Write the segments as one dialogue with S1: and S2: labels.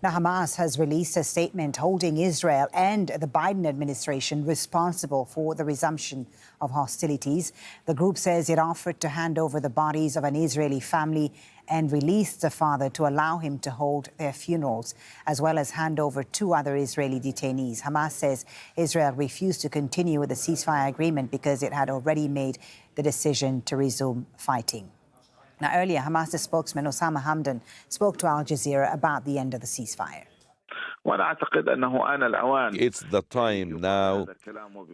S1: Now, Hamas has released a statement holding Israel and the Biden administration responsible for the resumption of hostilities. The group says it offered to hand over the bodies of an Israeli family and release the father to allow him to hold their funerals, as well as hand over 2 other Israeli detainees. Hamas says Israel refused to continue with the ceasefire agreement because it had already made the decision to resume fighting. Now, earlier, Hamas' spokesman Osama Hamdan spoke to Al Jazeera about the end of the ceasefire.
S2: It's the time now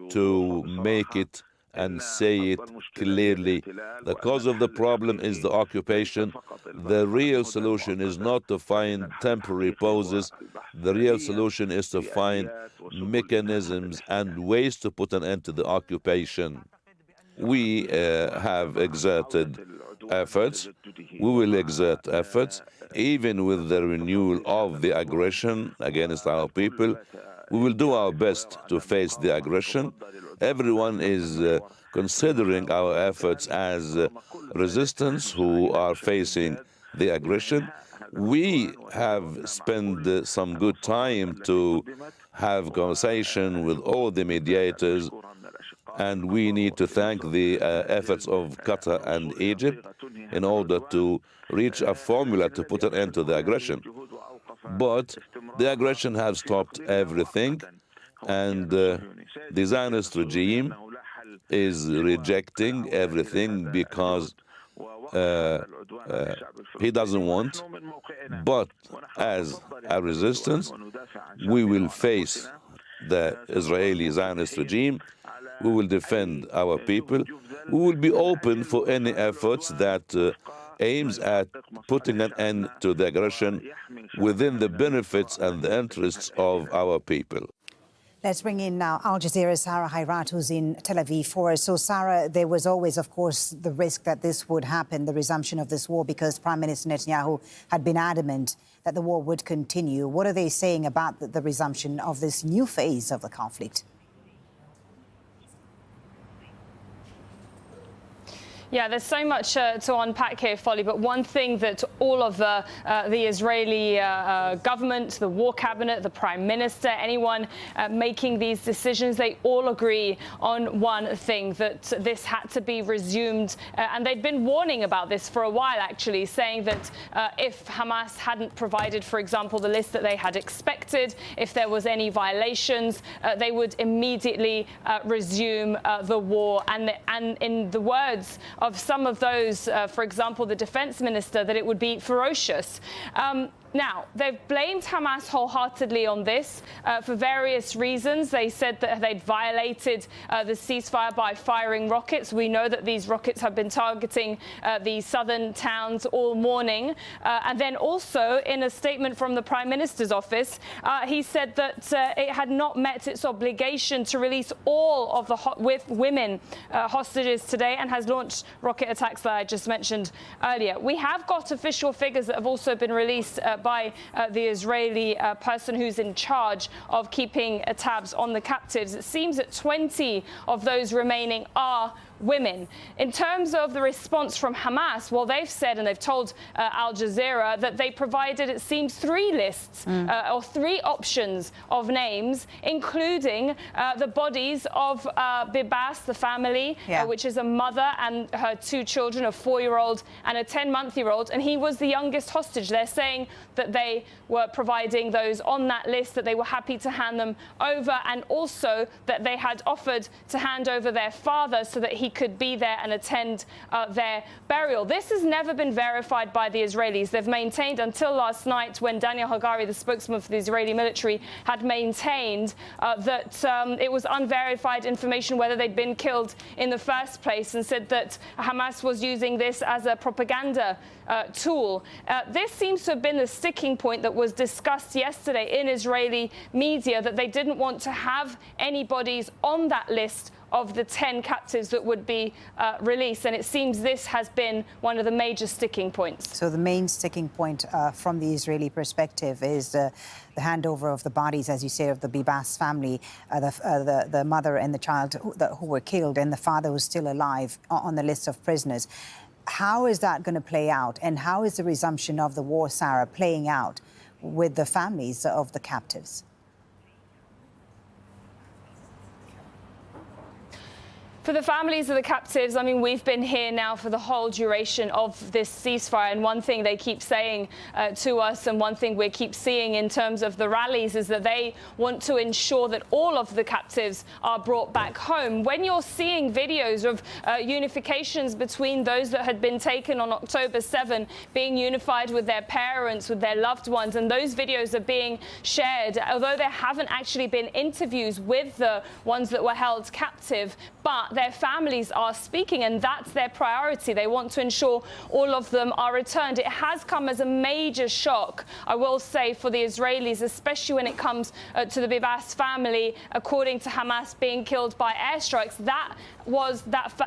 S2: to make it and say it clearly. The cause of the problem is the occupation. The real solution is not to find temporary pauses. The real solution is to find mechanisms and ways to put an end to the occupation. We have exerted efforts. We will exert efforts, even with the renewal of the aggression against our people. We will do our best to face the aggression. Everyone is considering our efforts as resistance who are facing the aggression. We have spent some good time to have conversation with all the mediators, and we need to thank the efforts of Qatar and Egypt in order to reach a formula to put an end to the aggression. But the aggression has stopped everything, and the Zionist regime is rejecting everything because he doesn't want. But as a resistance, we will face the Israeli Zionist regime. We will defend our people. We will be open for any efforts that aims at putting an end to the aggression within the benefits and the interests of our people.
S1: Let's bring in now Al Jazeera's Sarah Hayrat, who's in Tel Aviv for us. So, Sarah, there was always, of course, the risk that this would happen, the resumption of this war, because Prime Minister Netanyahu had been adamant that the war would continue. What are they saying about the resumption of this new phase of the conflict?
S3: Yeah, there's so much to unpack here, Folly, but one thing that all of the Israeli government, the war cabinet, the prime minister, anyone making these decisions, they all agree on one thing, that this had to be resumed. And they'd been warning about this for a while, actually, saying that if Hamas hadn't provided, for example, the list that they had expected, if there was any violations, they would immediately resume the war. And in the words of some of those, for example, the defense minister, that it would be ferocious. Now, they've blamed Hamas wholeheartedly on this for various reasons. They said that they'd violated the ceasefire by firing rockets. We know that these rockets have been targeting the southern towns all morning. And then also, in a statement from the Prime Minister's office, he said that it had not met its obligation to release all of the women hostages today, and has launched rocket attacks that I just mentioned earlier. We have got official figures that have also been released by the Israeli person who's in charge of keeping tabs on the captives. It seems that 20 of those remaining are women. In terms of the response from Hamas, well, they've said, and they've told Al Jazeera, that they provided, it seems, 3 lists or 3 options of names, including the bodies of Bibas, the family, which is a mother and her 2 children, a 4-year-old and a 10-month-year-old, and he was the youngest hostage. They're saying that they were providing those on that list, that they were happy to hand them over, and also that they had offered to hand over their father so that he could be there and attend their burial. This has never been verified by the Israelis. They've maintained until last night, when Daniel Hagari, the spokesman for the Israeli military, had maintained that it was unverified information whether they'd been killed in the first place, and said that Hamas was using this as a propaganda tool. This seems to have been the sticking point that was discussed yesterday in Israeli media, that they didn't want to have any bodies on that list of the 10 captives that would be released. And it seems this has been one of the major sticking points.
S1: So the main sticking point from the Israeli perspective is the handover of the bodies, as you say, of the Bibas family, the mother and the child who were killed, and the father who's still alive on the list of prisoners. How is that going to play out? And how is the resumption of the war, Sarah, playing out with the families of the captives?
S3: For the families of the captives, I mean, we've been here now for the whole duration of this ceasefire. And one thing they keep saying to us, and one thing we keep seeing in terms of the rallies, is that they want to ensure that all of the captives are brought back home. When you're seeing videos of unifications between those that had been taken on October 7, being unified with their parents, with their loved ones, and those videos are being shared, although there haven't actually been interviews with the ones that were held captive, but their families are speaking, and that's their priority. They want to ensure all of them are returned. It has come as a major shock, I will say, for the Israelis, especially when it comes to the Bibas family, according to Hamas, being killed by airstrikes.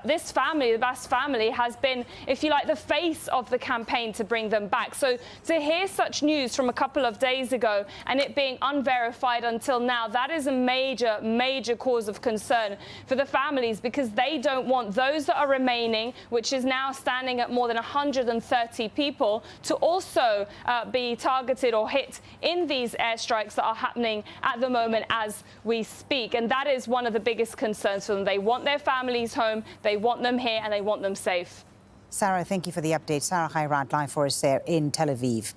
S3: This family, the Bibas family, has been, if you like, the face of the campaign to bring them back. So to hear such news from a couple of days ago and it being unverified until now, that is a major, major cause of concern for the families, because they don't want those that are remaining, which is now standing at more than 130 people, to also be targeted or hit in these airstrikes that are happening at the moment as we speak. And that is one of the biggest concerns for them. They want their families home, they want them here, and they want them safe.
S1: Sarah, thank you for the update. Sarah Khairat live for us there in Tel Aviv.